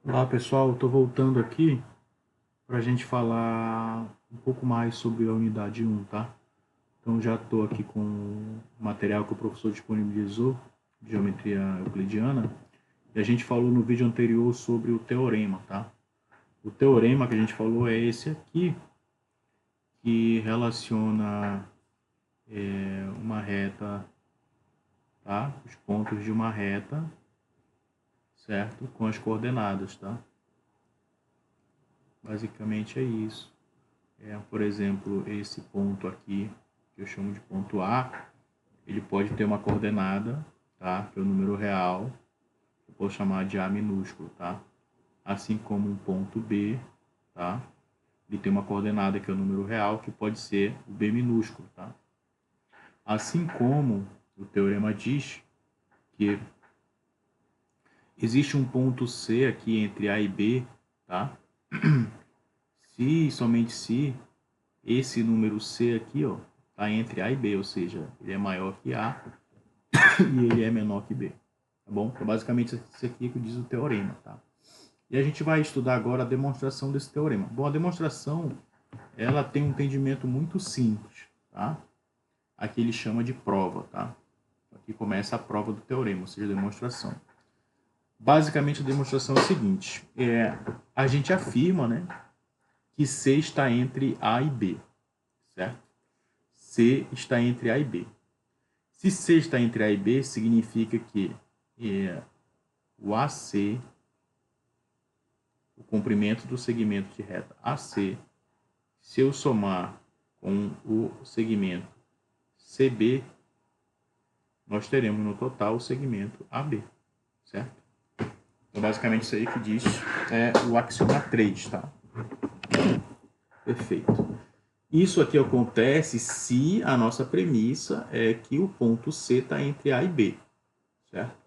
Olá pessoal, estou voltando aqui para a gente falar um pouco mais sobre a unidade 1, tá? Então já estou aqui com o material que o professor disponibilizou, de geometria euclidiana, e a gente falou no vídeo anterior sobre o teorema, tá? O teorema que a gente falou é esse aqui, que relaciona uma reta, tá? Os pontos de uma reta, certo? Com as coordenadas, tá? Basicamente é isso. Por exemplo, esse ponto aqui, que eu chamo de ponto A, ele pode ter uma coordenada, tá? Que é o número real, eu posso chamar de A minúsculo, tá? Assim como um ponto B, tá? Ele tem uma coordenada que é o número real, que pode ser o B minúsculo, tá? Assim como o teorema diz que existe um ponto C aqui entre A e B, tá? Se, somente se, esse número C aqui, ó, tá entre A e B, ou seja, ele é maior que A e ele é menor que B, tá bom? Então, basicamente, isso aqui é que diz o teorema, tá? E a gente vai estudar agora a demonstração desse teorema. Bom, a demonstração, ela tem um entendimento muito simples, tá? Aqui ele chama de prova, tá? Aqui começa a prova do teorema, ou seja, a demonstração. Basicamente, a demonstração é o seguinte, a gente afirma, né, que C está entre A e B, certo? C está entre A e B. Se C está entre A e B, significa que o AC, o comprimento do segmento de reta AC, se eu somar com o segmento CB, nós teremos no total o segmento AB, certo? Então, basicamente, isso aí que diz o axioma 3, tá? Perfeito. Isso aqui acontece se a nossa premissa é que o ponto C está entre A e B, certo?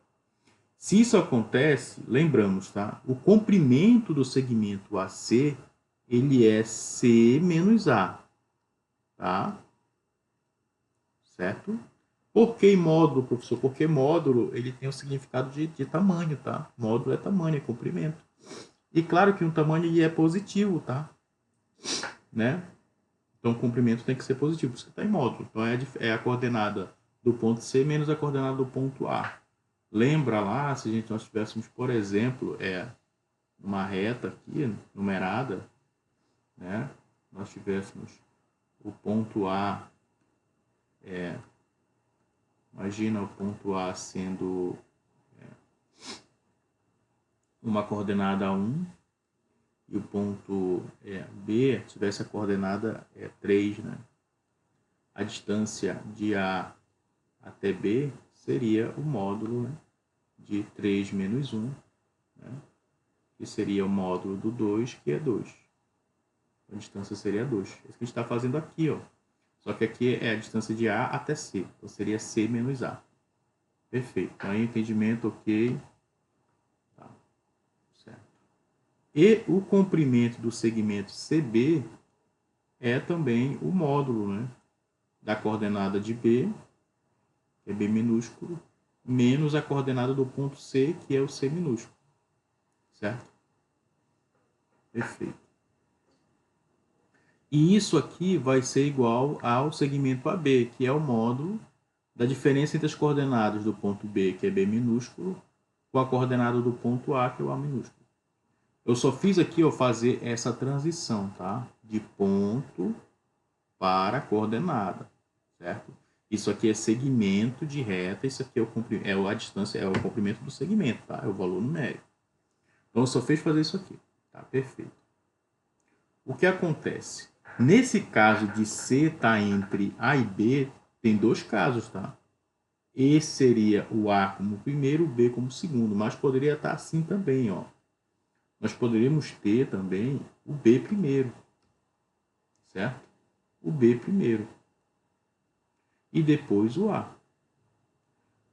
Se isso acontece, lembramos, tá? O comprimento do segmento AC, ele é C menos A, tá? Certo? Por que módulo, professor? Porque módulo, ele tem o significado de tamanho, tá? Módulo é tamanho, é comprimento. E claro que um tamanho ele é positivo, tá? Né? Então, o comprimento tem que ser positivo, porque está em módulo. Então, é a coordenada do ponto C menos a coordenada do ponto A. Lembra lá, se nós tivéssemos, por exemplo, uma reta aqui, numerada, né? Nós tivéssemos o ponto A, imagina o ponto A sendo uma coordenada 1 e o ponto B tivesse a coordenada 3, né? A distância de A até B seria o módulo, né, de 3 menos 1, né, que seria o módulo do 2, que é 2. A distância seria 2. Isso que a gente está fazendo aqui, ó. Só que aqui é a distância de A até C. Então seria C menos A. Perfeito. Então aí entendimento ok. Tá. Certo. E o comprimento do segmento CB é também o módulo, né, da coordenada de B, que é B minúsculo, menos a coordenada do ponto C, que é o C minúsculo. Certo? Perfeito. E isso aqui vai ser igual ao segmento AB, que é o módulo da diferença entre as coordenadas do ponto B, que é B minúsculo, com a coordenada do ponto A, que é o A minúsculo. Eu só fiz aqui fazer essa transição, tá? De ponto para coordenada, certo? Isso aqui é segmento de reta, isso aqui é a distância, é o comprimento do segmento, tá? É o valor numérico. Então, eu só fiz fazer isso aqui, tá? Perfeito. O que acontece? Nesse caso de C estar entre A e B, tem dois casos, tá? Esse seria o A como primeiro, o B como segundo, mas poderia estar assim também, ó. Nós poderíamos ter também o B primeiro, certo? O B primeiro. E depois o A.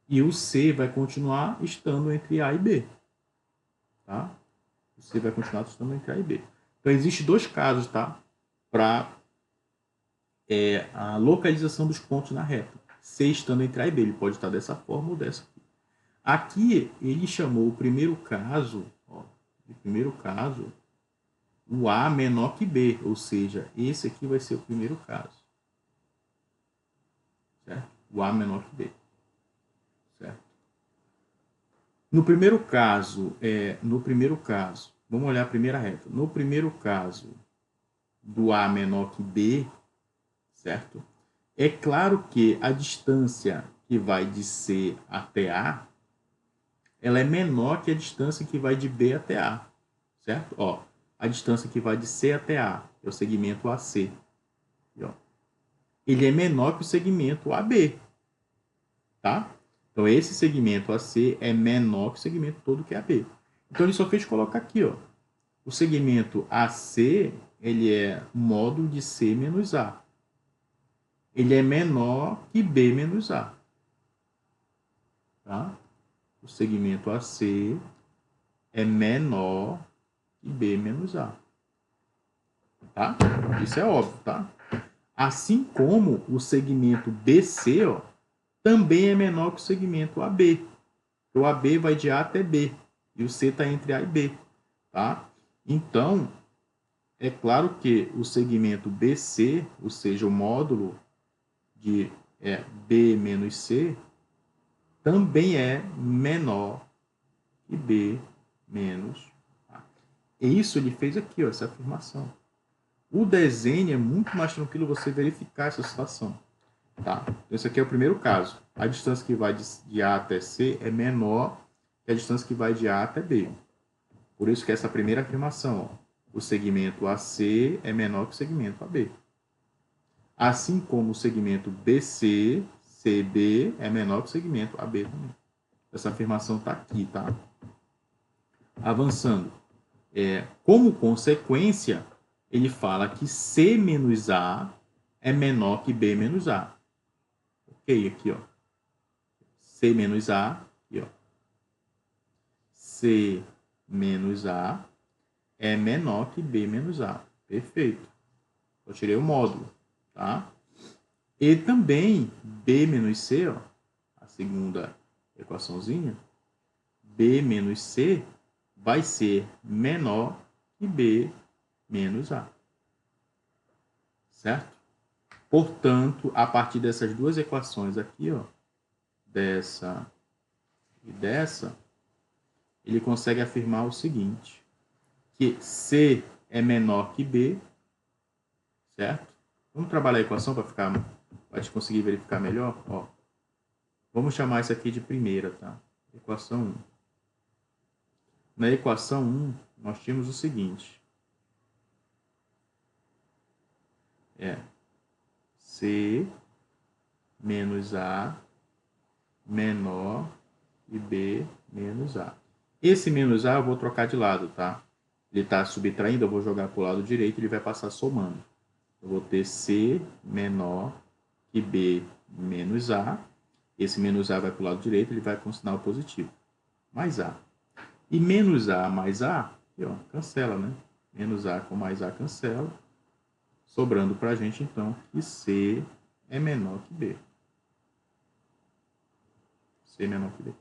E o C vai continuar estando entre A e B, tá? O C vai continuar estando entre A e B. Então, existem dois casos, tá? Para a localização dos pontos na reta. C estando entre A e B, ele pode estar dessa forma ou dessa aqui. Aqui ele chamou o primeiro caso, ó, de primeiro caso, o A menor que B, ou seja, esse aqui vai ser o primeiro caso. Certo? O A menor que B. Certo? No primeiro caso, vamos olhar a primeira reta. No primeiro caso do A menor que B, certo? É claro que a distância que vai de C até A, ela é menor que a distância que vai de B até A, certo? Ó, a distância que vai de C até A é o segmento AC. E, ó, ele é menor que o segmento AB, tá? Então, esse segmento AC é menor que o segmento todo que é AB. Então, ele só fez colocar aqui, ó. O segmento AC, ele é módulo de C menos A. Ele é menor que B menos A. Tá? O segmento AC é menor que B menos A. Tá? Isso é óbvio, tá? Assim como o segmento BC, ó, também é menor que o segmento AB. O AB vai de A até B. E o C está entre A e B. Tá? Então, é claro que o segmento BC, ou seja, o módulo de B menos C, também é menor que B menos A. E isso ele fez aqui, ó, essa afirmação. O desenho é muito mais tranquilo você verificar essa situação. Tá? Então, esse aqui é o primeiro caso. A distância que vai de A até C é menor que a distância que vai de A até B. Por isso que essa primeira afirmação, ó, o segmento AC é menor que o segmento AB. Assim como o segmento BC, CB é menor que o segmento AB também. Essa afirmação está aqui, tá? Avançando. Como consequência, ele fala que C menos A é menor que B menos A. Ok, aqui, ó. C menos A, aqui, ó. C menos A é menor que B menos A. Perfeito. Eu tirei o módulo, tá? E também B menos C, ó, a segunda equaçãozinha, B menos C vai ser menor que B menos A. Certo? Portanto, a partir dessas duas equações aqui, ó, dessa e dessa, ele consegue afirmar o seguinte, que C é menor que B, certo? Vamos trabalhar a equação para a gente conseguir verificar melhor, ó. Vamos chamar isso aqui de primeira, tá? Equação 1. Na equação 1, nós tínhamos o seguinte. C menos A menor que B menos A. Esse menos A eu vou trocar de lado, tá? Ele está subtraindo, eu vou jogar para o lado direito, ele vai passar somando. Eu vou ter C menor que B menos A. Esse menos A vai para o lado direito, ele vai com sinal positivo. Mais A. E menos A mais A, aqui, ó, cancela, né? Menos A com mais A cancela. Sobrando para a gente, então, que C é menor que B. C é menor que B.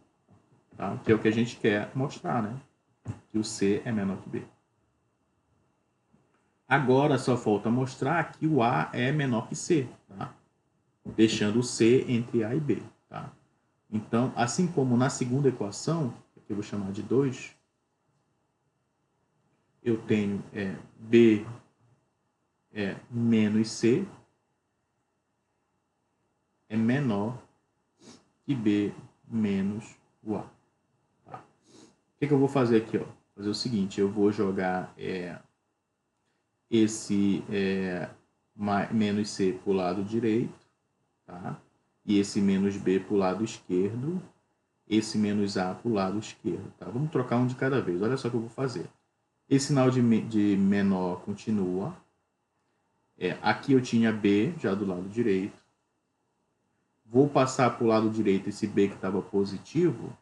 Tá? Que é o que a gente quer mostrar, né? Que o C é menor que B. Agora só falta mostrar que o A é menor que C, tá? Deixando o C entre A e B, tá? Então, assim como na segunda equação, que eu vou chamar de 2, eu tenho B menos C é menor que B menos o A. Tá? O que eu vou fazer aqui? Ó? Fazer o seguinte, eu vou jogar esse menos C para o lado direito, tá? E esse menos B para o lado esquerdo, esse menos A para o lado esquerdo. Tá? Vamos trocar um de cada vez. Olha só o que eu vou fazer. Esse sinal de menor continua. Aqui eu tinha B já do lado direito. Vou passar para o lado direito esse B que estava positivo.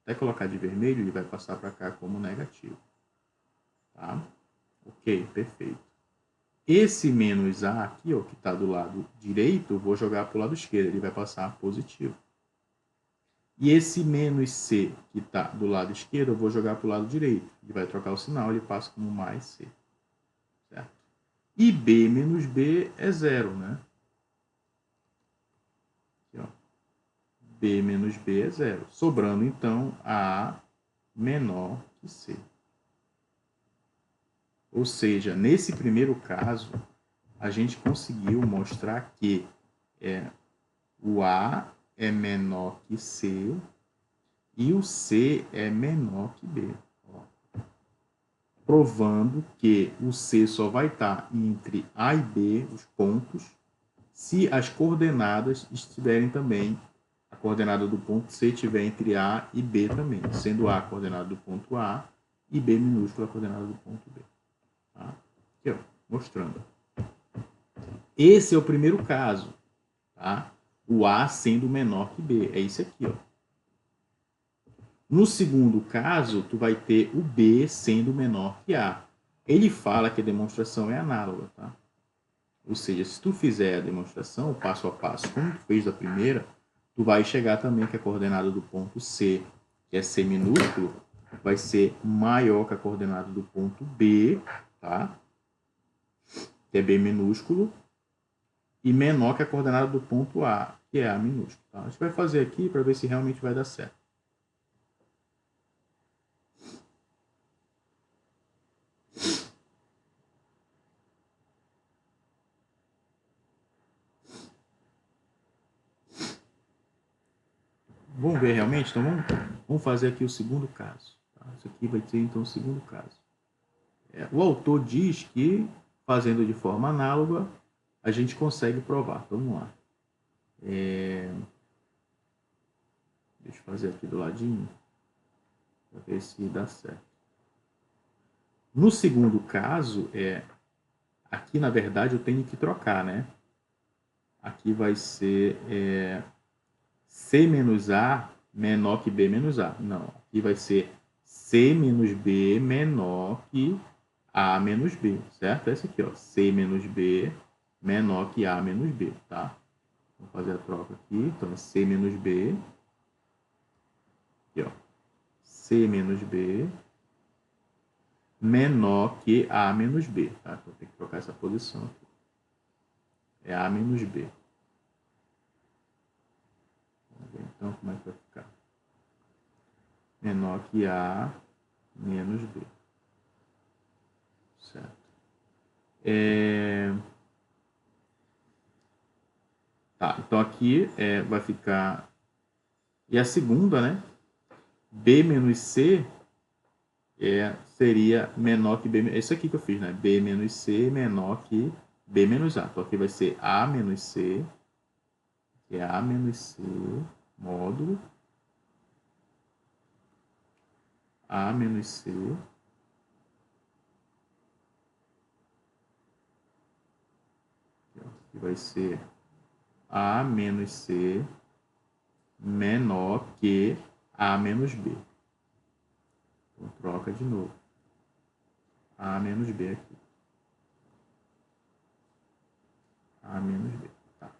Até colocar de vermelho, ele vai passar para cá como negativo. Tá? Ok, perfeito. Esse menos A aqui, ó, que está do lado direito, eu vou jogar para o lado esquerdo. Ele vai passar positivo. E esse menos C que está do lado esquerdo, eu vou jogar para o lado direito. Ele vai trocar o sinal, ele passa como mais C. Certo? E B menos B é zero, né? Aqui, ó. B menos B é zero. Sobrando, então, A menor que C. Ou seja, nesse primeiro caso, a gente conseguiu mostrar que o A é menor que C e o C é menor que B. Provando que o C só vai estar entre A e B, os pontos, se as coordenadas estiverem também, a coordenada do ponto C estiver entre A e B também, sendo A a coordenada do ponto A e B minúscula a coordenada do ponto B. Tá? Aqui, ó, mostrando. Esse é o primeiro caso, tá? O A sendo menor que B. É isso aqui, ó. No segundo caso, tu vai ter o B sendo menor que A. Ele fala que a demonstração é análoga, tá? Ou seja, se tu fizer a demonstração, passo a passo, como tu fez da primeira, tu vai chegar também que a coordenada do ponto C, que é C minúsculo, vai ser maior que a coordenada do ponto B, tá? Que é B minúsculo, e menor que a coordenada do ponto A, que é A minúsculo. Tá? A gente vai fazer aqui para ver se realmente vai dar certo. Vamos ver realmente? Então vamos fazer aqui o segundo caso. Tá? Isso aqui vai ser então o segundo caso. O autor diz que, fazendo de forma análoga, a gente consegue provar. Então, vamos lá. Deixa eu fazer aqui do ladinho, para ver se dá certo. No segundo caso, aqui na verdade eu tenho que trocar, né? Aqui vai ser C menos A menor que B menos A. Não, aqui vai ser C menos B menor que A menos B, certo? Esse aqui, ó, C menos B menor que A menos B, tá? Vamos fazer a troca aqui. Então, é C menos B. Aqui, ó. C menos B menor que A menos B, tá? Então, tem que trocar essa posição aqui. É A menos B. Vamos ver, então, como é que vai ficar. Menor que A menos B. Certo. Tá, então aqui vai ficar... E a segunda, né? B menos C seria menor que B... Isso aqui que eu fiz, né? B menos C menor que B menos A. Então aqui vai ser A menos C, que é A menos C, módulo A menos C, que vai ser A menos C menor que A menos B. Então, troca de novo. A menos B aqui. A menos B. Tá.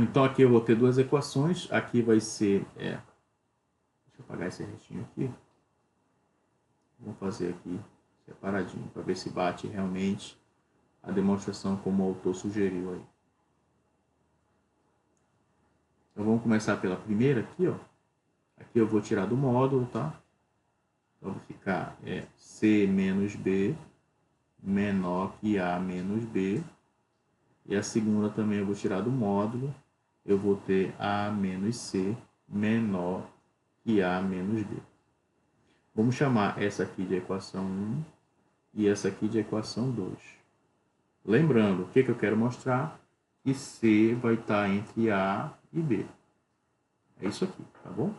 Então, aqui eu vou ter duas equações. Aqui vai ser... deixa eu apagar esse restinho aqui. Vou fazer aqui separadinho, para ver se bate realmente a demonstração como o autor sugeriu aí. Então, vamos começar pela primeira aqui, ó. Aqui eu vou tirar do módulo, tá? Então, vai ficar C menos B menor que A menos B. E a segunda também eu vou tirar do módulo. Eu vou ter A menos C menor que A menos B. Vamos chamar essa aqui de equação 1 e essa aqui de equação 2. Lembrando, o que eu quero mostrar? Que C vai estar entre A e B. É isso aqui, tá bom?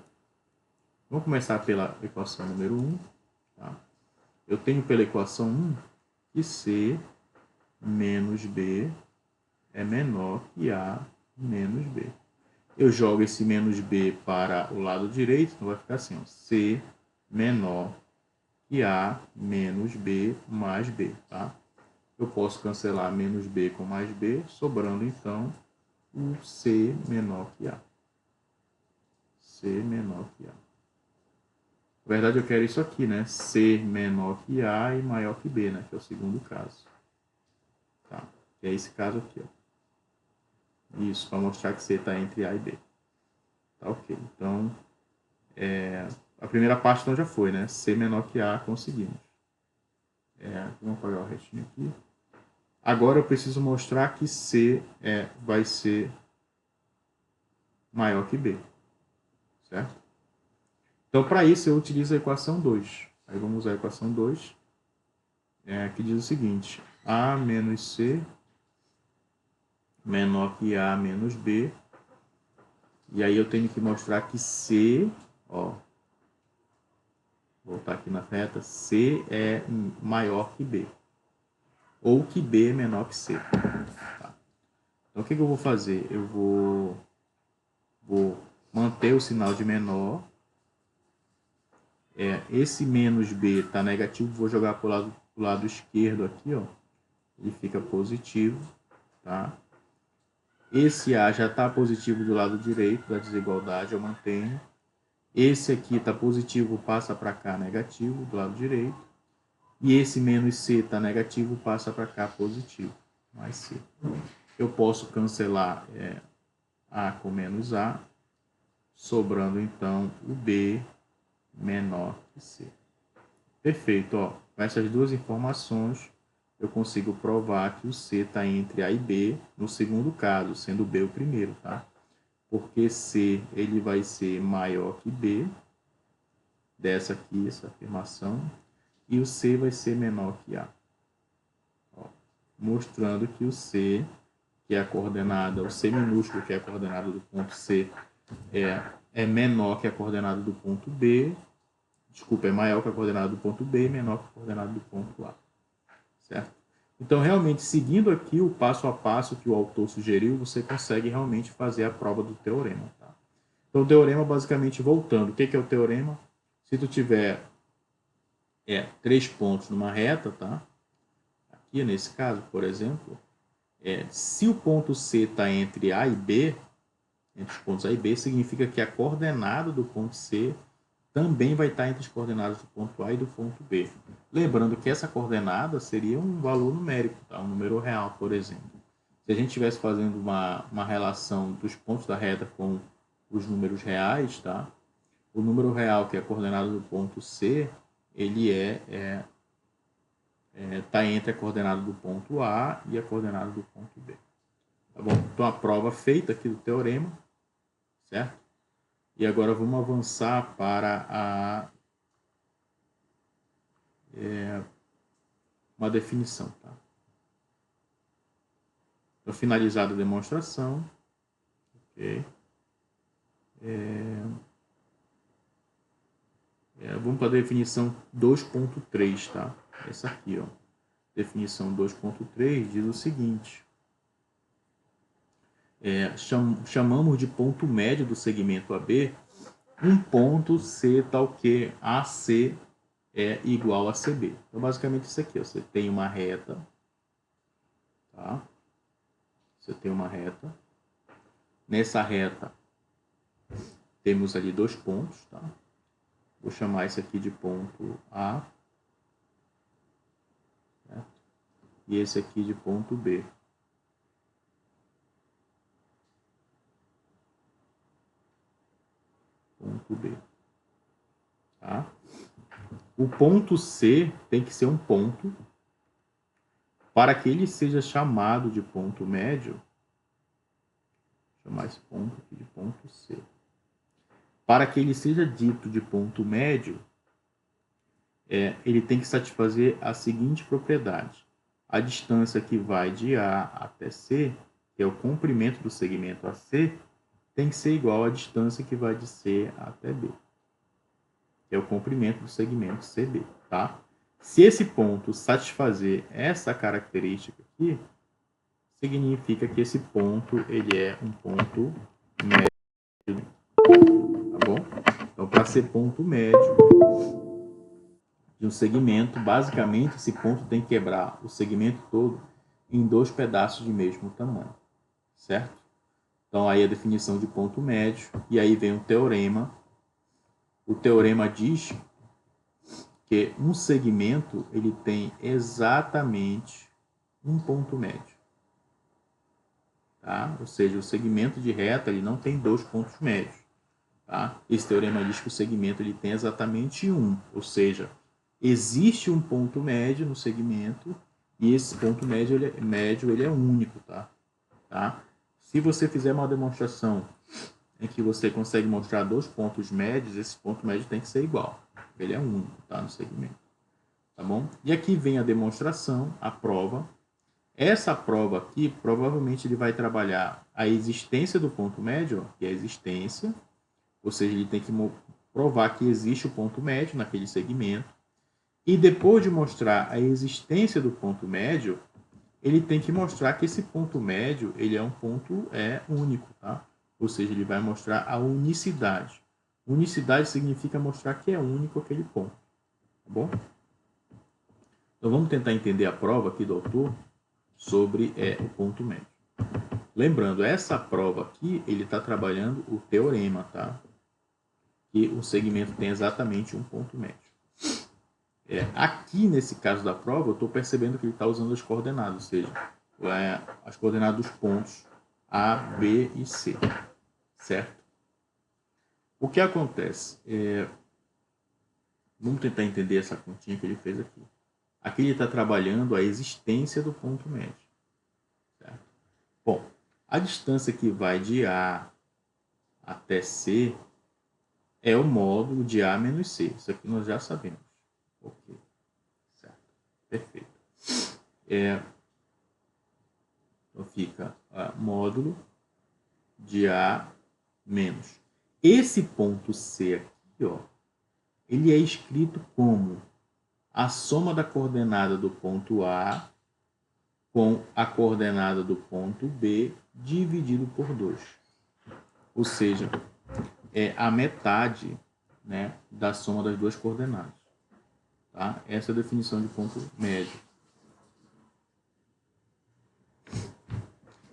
Vamos começar pela equação número 1. Tá? Eu tenho pela equação 1 que C menos B é menor que A menos B. Eu jogo esse menos B para o lado direito, então vai ficar assim, ó, C menor que A menos B mais B, tá? Eu posso cancelar menos B com mais B, sobrando então o C menor que A. C menor que A. Na verdade, eu quero isso aqui, né? C menor que A e maior que B, né? Que é o segundo caso. Tá? Que é esse caso aqui, ó. Isso, para mostrar que C está entre A e B. Tá ok. Então, a primeira parte então já foi, né? C menor que A, conseguimos. Vamos apagar o restinho aqui. Agora eu preciso mostrar que C vai ser maior que B. Certo? Então, para isso, eu utilizo a equação 2. Aí vamos usar a equação 2, que diz o seguinte: A menos C menor que A menos B. E aí eu tenho que mostrar que C, ó, voltar aqui na reta, C é maior que B. Ou que B é menor que C. Tá? Então, o que eu vou fazer? Eu vou manter o sinal de menor. Esse menos B está negativo, vou jogar para o lado esquerdo aqui, ó. Ele fica positivo, tá? Esse A já está positivo do lado direito da desigualdade, eu mantenho. Esse aqui está positivo, passa para cá negativo do lado direito. E esse menos C está negativo, passa para cá positivo, mais C. Eu posso cancelar A com menos A, sobrando então o B menor que C. Perfeito, ó. Com essas duas informações, eu consigo provar que o C está entre A e B no segundo caso, sendo B o primeiro, tá? Porque C ele vai ser maior que B, dessa aqui, essa afirmação, e o C vai ser menor que A. Ó, mostrando que o C, que é a coordenada, o C minúsculo, que é a coordenada do ponto C, é menor que a coordenada do ponto B, desculpa, é maior que a coordenada do ponto B e menor que a coordenada do ponto A. Certo? Então, realmente, seguindo aqui o passo a passo que o autor sugeriu, você consegue realmente fazer a prova do teorema. Tá? Então, o teorema, basicamente, voltando. O que é o teorema? Se tu tiver 3 pontos numa reta, tá? Aqui, nesse caso, por exemplo, se o ponto C está entre A e B, entre os pontos A e B, significa que a coordenada do ponto C também vai estar entre as coordenadas do ponto A e do ponto B. Lembrando que essa coordenada seria um valor numérico, tá? Um número real, por exemplo. Se a gente estivesse fazendo uma relação dos pontos da reta com os números reais, tá? O número real, que é a coordenada do ponto C, ele está entre a coordenada do ponto A e a coordenada do ponto B. Tá bom? Então, a prova feita aqui do teorema, certo? E agora vamos avançar para uma definição. Tá? Então, finalizada a demonstração. Ok. Vamos para a definição 2.3, tá? Essa aqui, ó. Definição 2.3 diz o seguinte. Chamamos de ponto médio do segmento AB um ponto C tal que AC é igual a CB. Então, basicamente, isso aqui. Ó, você tem uma reta. Tá? Você tem uma reta. Nessa reta, temos ali 2 pontos. Tá? Vou chamar isso aqui de ponto A. Certo? E esse aqui de ponto B. Ponto B. Tá? O ponto C tem que ser um ponto. Para que ele seja chamado de ponto médio, vou chamar esse ponto aqui de ponto C. Para que ele seja dito de ponto médio, ele tem que satisfazer a seguinte propriedade. A distância que vai de A até C, que é o comprimento do segmento AC, tem que ser igual à distância que vai de C até B, que é o comprimento do segmento CB, tá? Se esse ponto satisfazer essa característica aqui, significa que esse ponto ele é um ponto médio, tá bom? Então, para ser ponto médio de um segmento, basicamente esse ponto tem que quebrar o segmento todo em 2 pedaços de mesmo tamanho, certo? Então, aí a definição de ponto médio, e aí vem o teorema. O teorema diz que um segmento ele tem exatamente um ponto médio. Tá? Ou seja, o segmento de reta ele não tem dois pontos médios. Tá? Esse teorema diz que o segmento ele tem exatamente um, ou seja, existe um ponto médio no segmento e esse ponto médio ele é único. Tá? Se você fizer uma demonstração em que você consegue mostrar dois pontos médios, esse ponto médio tem que ser igual. Ele é único, tá? No segmento. Tá bom? E aqui vem a demonstração, a prova. Essa prova aqui, provavelmente ele vai trabalhar a existência do ponto médio, que é a existência, ou seja, ele tem que provar que existe o ponto médio naquele segmento. E depois de mostrar a existência do ponto médio, ele tem que mostrar que esse ponto médio ele é um ponto único, tá? Ou seja, ele vai mostrar a unicidade. Unicidade significa mostrar que é único aquele ponto, tá bom? Então vamos tentar entender a prova aqui do autor sobre o ponto médio. Lembrando, essa prova aqui, ele está trabalhando o teorema, tá? Que o segmento tem exatamente um ponto médio. Aqui, nesse caso da prova, eu estou percebendo que ele está usando as coordenadas, ou seja, as coordenadas dos pontos A, B e C, certo? O que acontece? Vamos tentar entender essa continha que ele fez aqui. Aqui ele está trabalhando a existência do ponto médio, certo? Bom, a distância que vai de A até C é o módulo de A menos C. Isso aqui nós já sabemos. Ok. Certo. Perfeito. Então fica módulo de A menos. Esse ponto C aqui, ó, ele é escrito como a soma da coordenada do ponto A com a coordenada do ponto B dividido por 2. Ou seja, é a metade, né, da soma das duas coordenadas. Tá? Essa é a definição de ponto médio.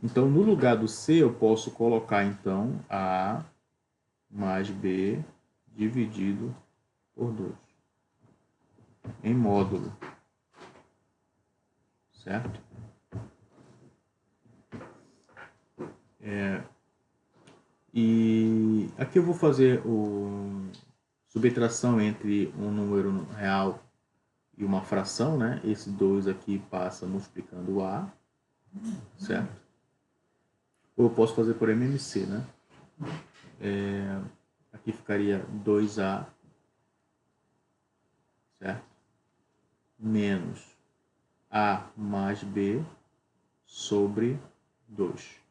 Então, no lugar do C, eu posso colocar, então, A mais B dividido por 2. Em módulo. Certo? E aqui eu vou fazer subtração entre um número real e uma fração, né? Esse 2 aqui passa multiplicando o A, certo? Ou eu posso fazer por MMC, né? Aqui ficaria 2A, certo? Menos A mais B sobre 2.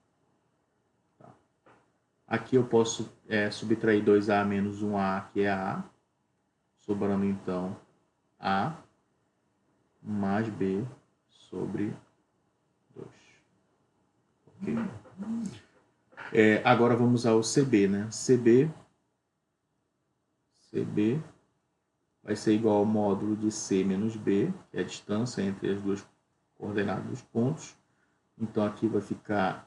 Tá. Aqui eu posso subtrair 2A menos 1A, que é A, sobrando então A mais B sobre 2. Ok? Agora vamos ao CB, né? CB vai ser igual ao módulo de C menos B, que é a distância entre as duas coordenadas dos pontos. Então aqui vai ficar,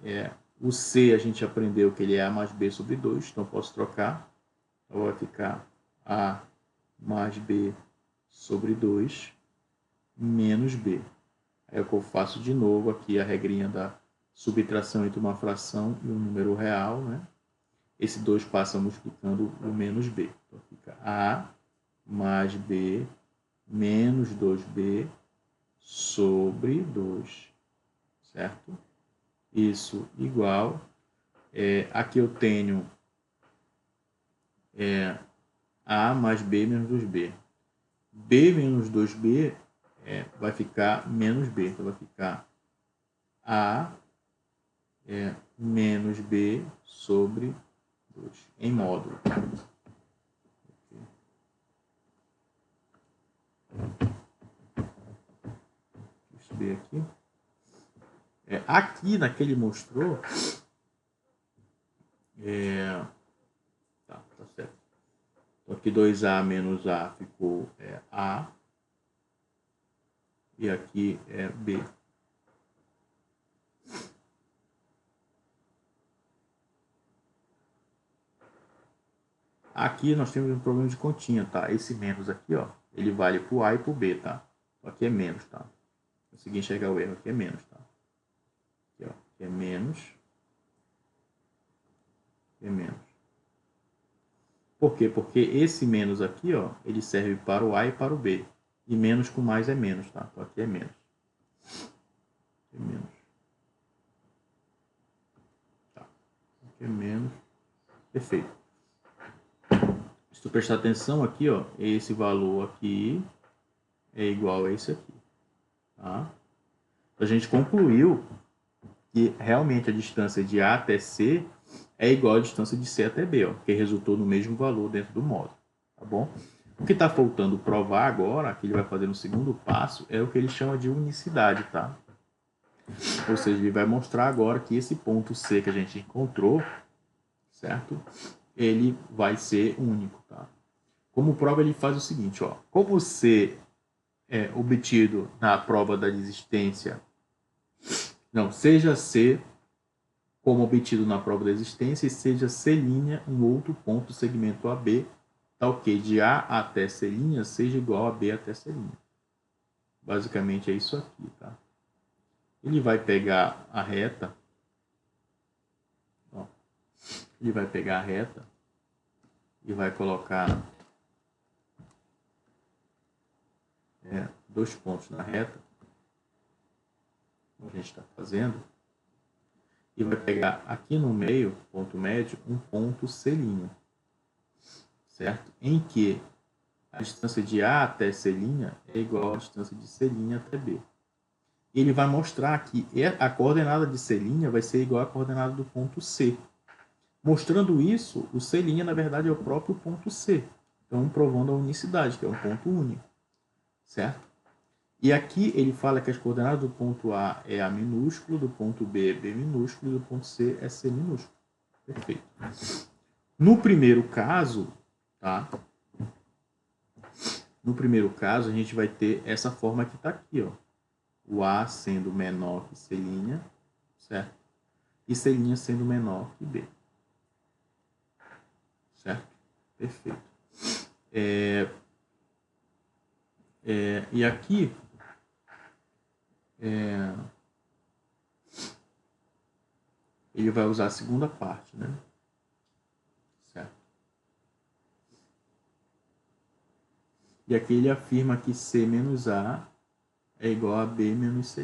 o C a gente aprendeu que ele é A mais B sobre 2, então posso trocar. Então vai ficar A mais B sobre 2 menos B. Aí é o que eu faço de novo aqui a regrinha da subtração entre uma fração e um número real, né? Esse 2 passa multiplicando o menos B. Então fica A mais B menos 2B sobre 2, certo? Isso igual. Aqui eu tenho A mais B menos 2B. B menos 2B vai ficar menos B. Então vai ficar A menos B sobre 2 em módulo. Deixa eu subir aqui. Aqui naquele mostrou. Tá certo. Então aqui 2A menos A ficou A. E aqui é B. Aqui nós temos um problema de continha, tá? Esse menos aqui, ó, ele vale para o A e para o B, tá? Aqui é menos, tá? Consegui enxergar o erro, aqui é menos, tá? Aqui, ó, aqui é menos. Aqui é menos. Por quê? Porque esse menos aqui, ó, ele serve para o A e para o B. E menos com mais é menos, tá? Então aqui é menos. Aqui é menos. Tá. Aqui é menos. Perfeito. Se tu prestar atenção aqui, ó, esse valor aqui é igual a esse aqui, tá? A gente concluiu que realmente a distância de A até C é igual à distância de C até B, ó, que resultou no mesmo valor dentro do módulo, tá bom? O que está faltando provar agora, que ele vai fazer no segundo passo, é o que ele chama de unicidade, tá? Ou seja, ele vai mostrar agora que esse ponto C que a gente encontrou, certo? Ele vai ser único, tá? Como prova, ele faz o seguinte, ó. Como C é obtido na prova da existência, não, seja C como obtido na prova da existência e seja C' um outro ponto do segmento AB, tal que de A até C' seja igual a B até C'. Basicamente é isso aqui, tá? Ele vai pegar a reta, ó, ele vai pegar a reta e vai colocar dois pontos na reta, como a gente está fazendo, e vai pegar aqui no meio, ponto médio, um ponto C', certo? Em que a distância de A até C' é igual à distância de C' até B. Ele vai mostrar que a coordenada de C' vai ser igual à coordenada do ponto C. Mostrando isso, o C', na verdade, é o próprio ponto C. Então, provando a unicidade, que é um ponto único, certo? E aqui ele fala que as coordenadas do ponto A é A minúsculo, do ponto B é B minúsculo e do ponto C é C minúsculo. Perfeito. No primeiro caso, tá? No primeiro caso, a gente vai ter essa forma que está aqui, ó. O A sendo menor que C', certo? E C' sendo menor que B. Certo? Perfeito. E aqui, ele vai usar a segunda parte, né? Certo? E aqui ele afirma que C menos A é igual a B menos C'.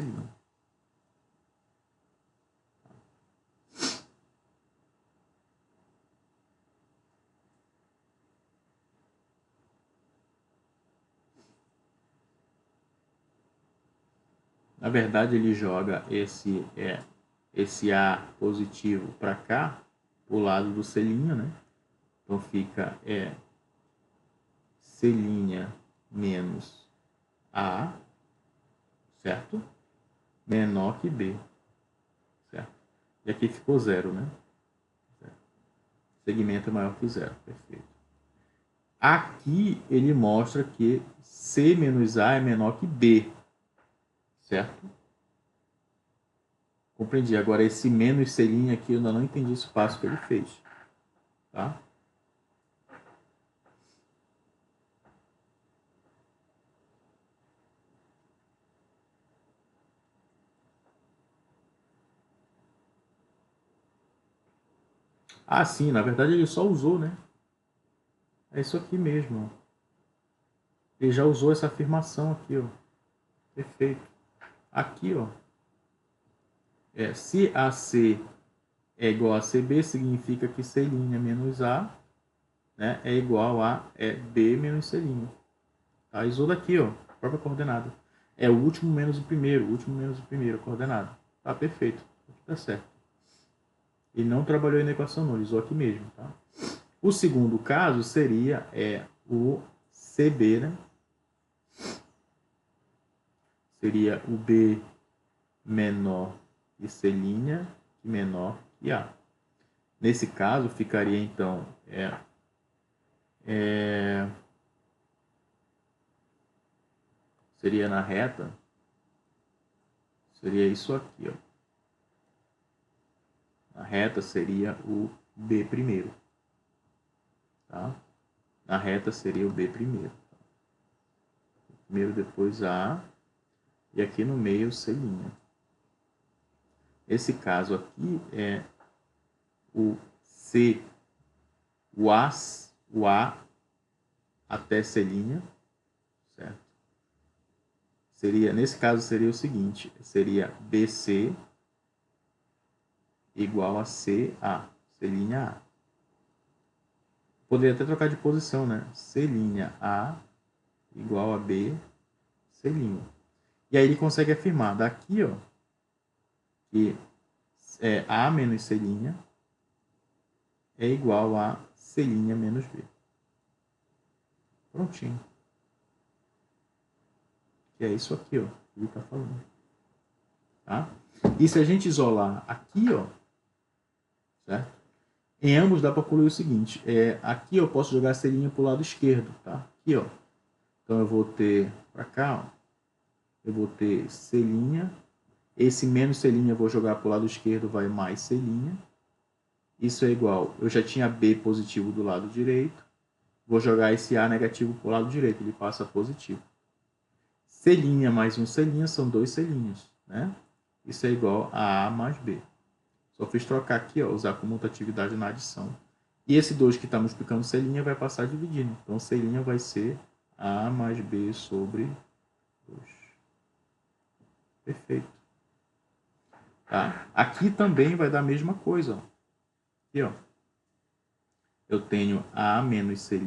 Na verdade, ele joga esse A positivo para cá, o lado do C', né? Então fica C' menos A, certo? Menor que B, certo? E aqui ficou zero, né? Certo. Segmento é maior que zero, perfeito. Aqui ele mostra que C menos A é menor que B, certo? Compreendi. Agora, esse menos C' aqui, eu ainda não entendi esse passo que ele fez. Tá? Ah, sim. Na verdade, ele só usou, né? É isso aqui mesmo. Ele já usou essa afirmação aqui, ó. Perfeito. Aqui, ó. Se AC é igual a CB, significa que C' menos A, né, é igual a B menos C'. Tá? Usou daqui, ó, a própria coordenada. É o último menos o primeiro, a coordenada. Tá, perfeito. Aqui tá certo. Ele não trabalhou na equação não, ele usou aqui mesmo. Tá? O segundo caso seria o CB, né? Seria o B menor que C' e menor que A. Nesse caso, ficaria então seria na reta, seria isso aqui, ó. Na reta seria o B primeiro, tá? Na reta seria o B primeiro. Primeiro, depois A. E aqui no meio, C'. Esse caso aqui é o C, o A até C', certo? Nesse caso seria o seguinte, seria BC igual a CA, C''A. Poderia até trocar de posição, né? C''A igual a B, C'. E aí ele consegue afirmar daqui, ó, que A menos C' é igual a C' menos B. Prontinho. Que é isso aqui, ó, que ele está falando. Tá? E se a gente isolar aqui, ó, certo? Em ambos dá para concluir o seguinte, aqui eu posso jogar a C' para o lado esquerdo, tá? Aqui, ó. Então eu vou ter para cá, ó, eu vou ter C', esse menos C' eu vou jogar para o lado esquerdo, vai mais C'. Isso é igual, eu já tinha B positivo do lado direito, vou jogar esse A negativo para o lado direito, ele passa positivo. C' mais um C' são dois C', né? Isso é igual a A mais B. Só fiz trocar aqui, ó, usar comutatividade na adição. E esse 2 que está multiplicando C' vai passar dividindo. Então, C' vai ser A mais B sobre 2. Perfeito. Tá? Aqui também vai dar a mesma coisa. Ó. Aqui, ó. Eu tenho A menos C'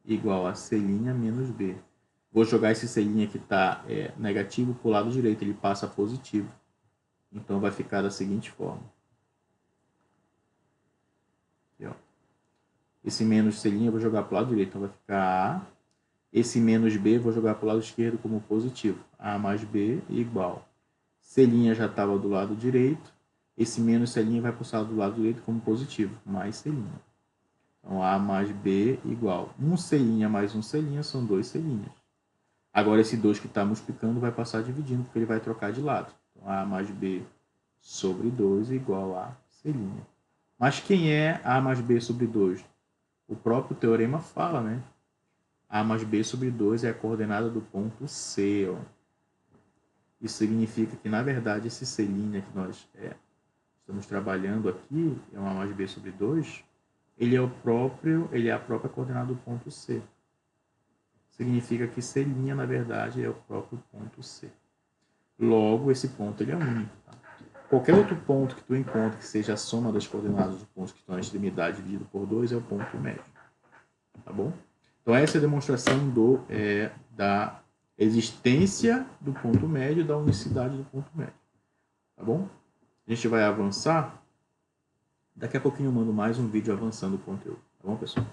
igual a C' menos B. Vou jogar esse C' que está negativo para o lado direito, ele passa positivo. Então, vai ficar da seguinte forma. Aqui, ó. Esse menos C' eu vou jogar para o lado direito, então vai ficar A. Esse menos B eu vou jogar para o lado esquerdo como positivo. A mais B igual. C' já estava do lado direito. Esse menos C' vai passar do lado direito como positivo, mais C'. Então, A mais B igual. Um C' mais um C' são dois C'. Agora, esse 2 que está multiplicando vai passar dividindo, porque ele vai trocar de lado. Então, A mais B sobre 2 igual a C'. Mas quem é A mais B sobre 2? O próprio teorema fala, né? A mais B sobre 2 é a coordenada do ponto C. Ó. Isso significa que, na verdade, esse C' que nós estamos trabalhando aqui, é um A mais B sobre 2, ele é a própria coordenada do ponto C. Significa que C', na verdade, é o próprio ponto C. Logo, esse ponto ele é único. Tá? Qualquer outro ponto que tu encontre que seja a soma das coordenadas dos pontos que estão na extremidade dividido por 2 é o ponto médio. Tá bom? Então, essa é a demonstração da existência do ponto médio e da unicidade do ponto médio. Tá bom? A gente vai avançar. Daqui a pouquinho eu mando mais um vídeo avançando o conteúdo. Tá bom, pessoal?